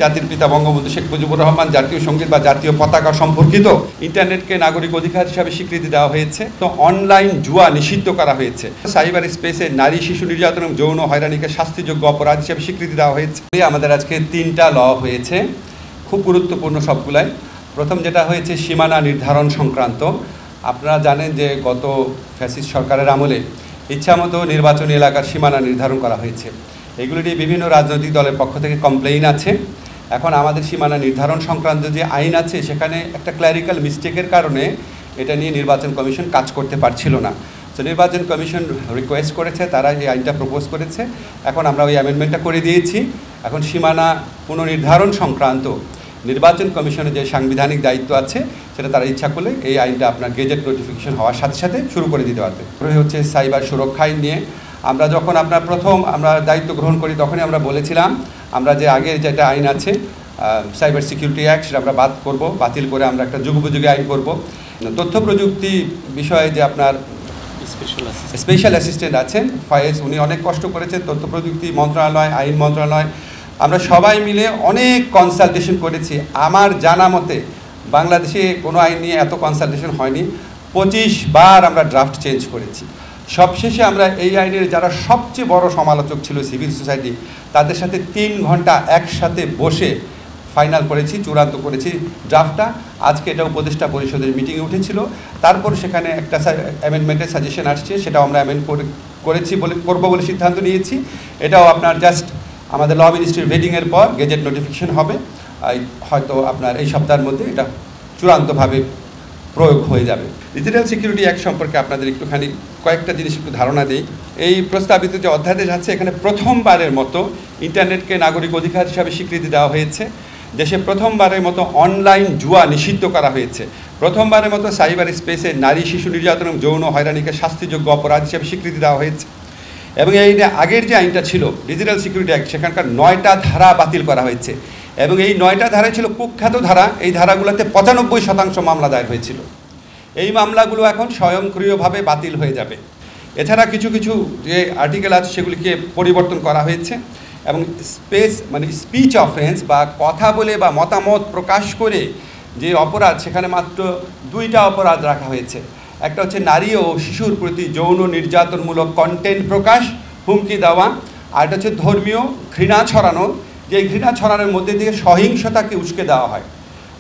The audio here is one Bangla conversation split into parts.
জাতির পিতা বঙ্গবন্ধু শেখ মুজিবুর রহমান জাতীয় সঙ্গীত বা জাতীয় পতাকা সম্পর্কিত ইন্টারনেটকে নাগরিক অধিকার হিসাবে স্বীকৃতি দেওয়া হয়েছে। তো অনলাইন জুয়া নিষিদ্ধ করা হয়েছে। সাইবার স্পেসে নারী শিশু নির্যাতন এবং যৌন হয়রানিকে শাস্তিযোগ্য অপরাধ হিসেবে স্বীকৃতি দেওয়া হয়েছে। আমাদের আজকে 3টা ল হয়েছে, খুব গুরুত্বপূর্ণ সবগুলাই। প্রথম যেটা হয়েছে সীমানা নির্ধারণ সংক্রান্ত। আপনারা জানেন যে গত ফ্যাসিস্ট সরকারের আমলে ইচ্ছামতো নির্বাচনী এলাকার সীমানা নির্ধারণ করা হয়েছে। এগুলি নিয়ে বিভিন্ন রাজনৈতিক দলের পক্ষ থেকে কমপ্লেইন আছে। এখন আমাদের সীমানা নির্ধারণ সংক্রান্ত যে আইন আছে সেখানে একটা ক্ল্যারিক্যাল মিস্টেকের কারণে এটা নিয়ে নির্বাচন কমিশন কাজ করতে পারছিল না। তো নির্বাচন কমিশন রিকোয়েস্ট করেছে, তারা এই আইনটা প্রপোজ করেছে। এখন আমরা ওই অ্যামেন্ডমেন্টটা করে দিয়েছি। এখন সীমানা পুনর্নির্ধারণ সংক্রান্ত নির্বাচন কমিশনের যে সাংবিধানিক দায়িত্ব আছে সেটা তারা ইচ্ছা করলে এই আইনটা আপনার গেজেট নোটিফিকেশন হওয়ার সাথে সাথে শুরু করে দিতে পারবে। হচ্ছে সাইবার সুরক্ষা আইন নিয়ে আমরা যখন প্রথম দায়িত্ব গ্রহণ করি তখনই আমরা বলেছিলাম আমরা যে আগের যেটা আইন আছে সাইবার সিকিউরিটি অ্যাক্ট সেটা আমরা বাতিল করে আমরা একটা যুগোপযোগী আইন করব। তথ্য প্রযুক্তি বিষয়ে যে আপনার স্পেশাল অ্যাসিস্ট্যান্ট আছেন ফয়েজ, উনি অনেক কষ্ট করেছেন। তথ্য প্রযুক্তি মন্ত্রণালয়, আইন মন্ত্রণালয়, আমরা সবাই মিলে অনেক কনসালটেশন করেছি। আমার জানা মতে বাংলাদেশে কোনো আইন নিয়ে এত কনসালটেশন হয়নি। 25 বার আমরা ড্রাফট চেঞ্জ করেছি। সবশেষে আমরা এই আইনের যারা সবচেয়ে বড় সমালোচক ছিল সিভিল সোসাইটি, তাদের সাথে 3 ঘন্টা একসাথে বসে ফাইনাল করেছি, চূড়ান্ত করেছি ড্রাফটটা। আজকে এটা উপদেষ্টা পরিষদের মিটিংয়ে উঠেছিল। তারপর সেখানে একটা অ্যামেন্ডমেন্টের সাজেশন আসছে, সেটাও আমরা করবো বলে সিদ্ধান্ত নিয়েছি। এটাও আপনার জাস্ট আমাদের ল মিনিস্ট্রির ভেটিংয়ের পর গেজেট নোটিফিকেশন হবে। হয়তো আপনার এই সপ্তাহের মধ্যে এটা চূড়ান্তভাবে প্রয়োগ হয়ে যাবে। ডিজিটাল সিকিউরিটি অ্যাক্ট সম্পর্কে আপনাদের একটুখানি কয়েকটা জিনিস একটু ধারণা দিই। এই প্রস্তাবিত যে অধ্যাদেশ আছে এখানে প্রথমবারের মতো ইন্টারনেটকে নাগরিক অধিকার হিসাবে স্বীকৃতি দেওয়া হয়েছে। দেশে প্রথমবারের মতো অনলাইন জুয়া নিষিদ্ধ করা হয়েছে। প্রথমবারের মতো সাইবার স্পেসে নারী শিশু নির্যাতন এবং যৌন হয়রানিকে শাস্তিযোগ্য অপরাধ হিসেবে স্বীকৃতি দেওয়া হয়েছে। এবং এই আগের যে আইনটা ছিল ডিজিটাল সিকিউরিটি অ্যাক্ট, সেখানকার 9টা ধারা বাতিল করা হয়েছে। এবং এই 9টা ধারায় ছিল কুখ্যাত ধারা। এই ধারাগুলোতে 95% মামলা দায়ের হয়েছিল। এই মামলাগুলো এখন স্বয়ংক্রিয়ভাবে বাতিল হয়ে যাবে। এছাড়া কিছু কিছু যে আর্টিকেল আছে সেগুলিকে পরিবর্তন করা হয়েছে। এবং স্পিচ অফেন্স বা কথা বলে বা মতামত প্রকাশ করে যে অপরাধ, সেখানে মাত্র 2টা অপরাধ রাখা হয়েছে। একটা হচ্ছে নারী ও শিশুর প্রতি যৌন নির্যাতনমূলক কন্টেন্ট প্রকাশ, হুমকি দেওয়া। আর একটা হচ্ছে ধর্মীয় ঘৃণা ছড়ানো, যে ঘৃণা ছড়ানোর মধ্যে দিয়ে সহিংসতাকে উস্কে দেওয়া হয়।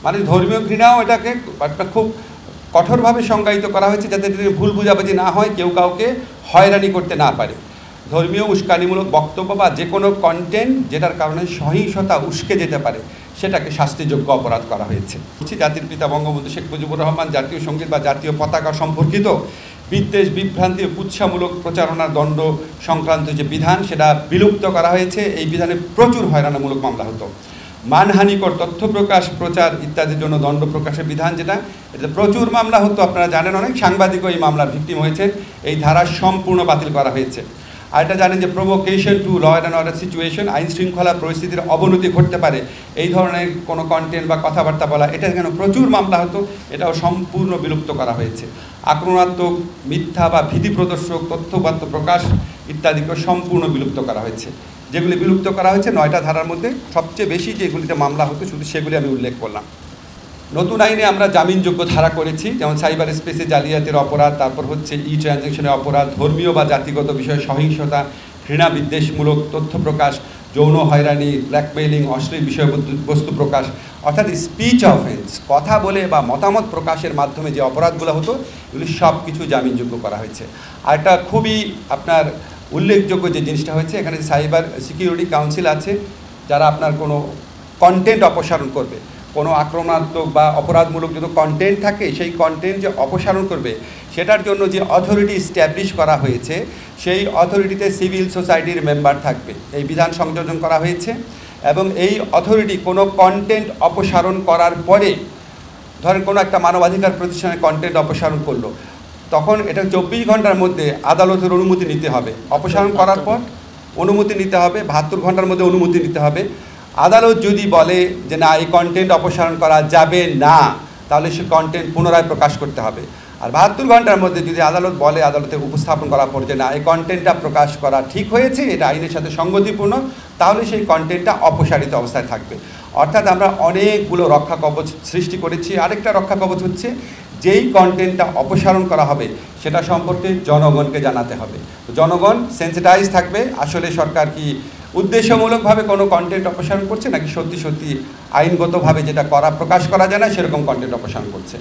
মানে ধর্মীয় ঘৃণাও এটাকে একটা খুব কঠোরভাবে সংজ্ঞায়িত করা হয়েছে যাতে ভুল বুঝাবুঝি না হয়, কেউ কাউকে হয়রানি করতে না পারে। ধর্মীয় উস্কানিমূলক বক্তব্য বা যে কোনো কন্টেন্ট যেটার কারণে সহিংসতা উস্কে যেতে পারে সেটাকে শাস্তিযোগ্য অপরাধ করা হয়েছে। জাতির পিতা বঙ্গবন্ধু শেখ মুজিবুর রহমান জাতীয় সঙ্গীত বা জাতীয় পতাকা সম্পর্কিত বিদ্বেষ, বিভ্রান্তি ও কুৎসামূলক প্রচারণার দণ্ড সংক্রান্ত যে বিধান সেটা বিলুপ্ত করা হয়েছে। এই বিধানে প্রচুর হয়রানিমূলক মামলা হতো। মানহানিকর তথ্য প্রকাশ, প্রচার ইত্যাদির জন্য দণ্ড প্রকাশের বিধান এটা প্রচুর মামলা হতো। আপনারা জানেন অনেক সাংবাদিকও এই মামলার ভিকটিম হয়েছে। এই ধারা সম্পূর্ণ বাতিল করা হয়েছে। আর এটা জানেন যে provocation to law and order situation, আইন শৃঙ্খলা পরিস্থিতির অবনতি ঘটতে পারে এই ধরনের কোনো কন্টেন্ট বা কথাবার্তা বলা, এটা কেন প্রচুর মামলা হতো, এটাও সম্পূর্ণ বিলুপ্ত করা হয়েছে। আক্রমণাত্মক, মিথ্যা বা ভীতি প্রদর্শক তথ্যবার্তা প্রকাশ ইত্যাদিকেও সম্পূর্ণ বিলুপ্ত করা হয়েছে। যেগুলি বিলুপ্ত করা হয়েছে 9টা ধারার মধ্যে সবচেয়ে বেশি যেগুলিতে মামলা হতো শুধু সেগুলি আমি উল্লেখ করলাম। নতুন আইনে আমরা জামিনযোগ্য ধারা করেছি, যেমন সাইবার স্পেসে জালিয়াতির অপরাধ, তারপর হচ্ছে ট্রানজ্যাকশনের অপরাধ, ধর্মীয় বা জাতিগত বিষয়ে সহিংসতা, ঘৃণা বিদ্বেষমূলক তথ্য প্রকাশ, যৌন হয়রানি, ব্ল্যাকমেইলিং, অশ্লীল বিষয়বস্তু প্রকাশ, অর্থাৎ স্পিচ অফেন্স, কথা বলে বা মতামত প্রকাশের মাধ্যমে যে অপরাধগুলো হতো এগুলি সব কিছু জামিনযোগ্য করা হয়েছে। আর একটা খুবই আপনার উল্লেখযোগ্য যে জিনিসটা হয়েছে, এখানে সাইবার সিকিউরিটি কাউন্সিল আছে, যারা আপনার কোনো কন্টেন্ট অপসারণ করবে, কোনো আক্রমণাত্মক বা অপরাধমূলক যদি কন্টেন্ট থাকে সেই কন্টেন্ট যে অপসারণ করবে সেটার জন্য যে অথরিটি স্ট্যাবলিশ করা হয়েছে সেই অথরিটিতে সিভিল সোসাইটির মেম্বার থাকবে। এই বিধান সংযোজন করা হয়েছে। এবং এই অথরিটি কোনো কন্টেন্ট অপসারণ করার পরে, ধরেন কোনো একটা মানবাধিকার প্রতিষ্ঠানের কন্টেন্ট অপসারণ করলো, তখন এটা 24 ঘন্টার মধ্যে আদালতের অনুমতি নিতে হবে। অপসারণ করার পর অনুমতি নিতে হবে, 72 ঘন্টার মধ্যে অনুমতি নিতে হবে। আদালত যদি বলে যে না এই কন্টেন্ট অপসারণ করা যাবে না, তাহলে সে কন্টেন্ট পুনরায় প্রকাশ করতে হবে। আর 72 ঘন্টার মধ্যে যদি আদালত বলে, আদালতে উপস্থাপন করার পর যে না এই কন্টেন্টটা প্রকাশ করা ঠিক হয়েছে, এটা আইনের সাথে সঙ্গতিপূর্ণ, তাহলে সেই কন্টেন্টটা অপসারিত অবস্থায় থাকবে। অর্থাৎ আমরা অনেকগুলো রক্ষা কবচ সৃষ্টি করেছি। আরেকটা রক্ষা কবচ হচ্ছে যেই কন্টেন্টটা অপসারণ করা হবে সেটা সম্পর্কে জনগণকে জানাতে হবে। জনগণ সেন্সিটাইজ থাকবে আসলে সরকার কি উদ্দেশ্যমূলকভাবে কোনো কন্টেন্ট অপসারণ করছে নাকি সত্যি সত্যি আইনগতভাবে যেটা প্রকাশ করা যায় না সেরকম কন্টেন্ট অপসারণ করছে।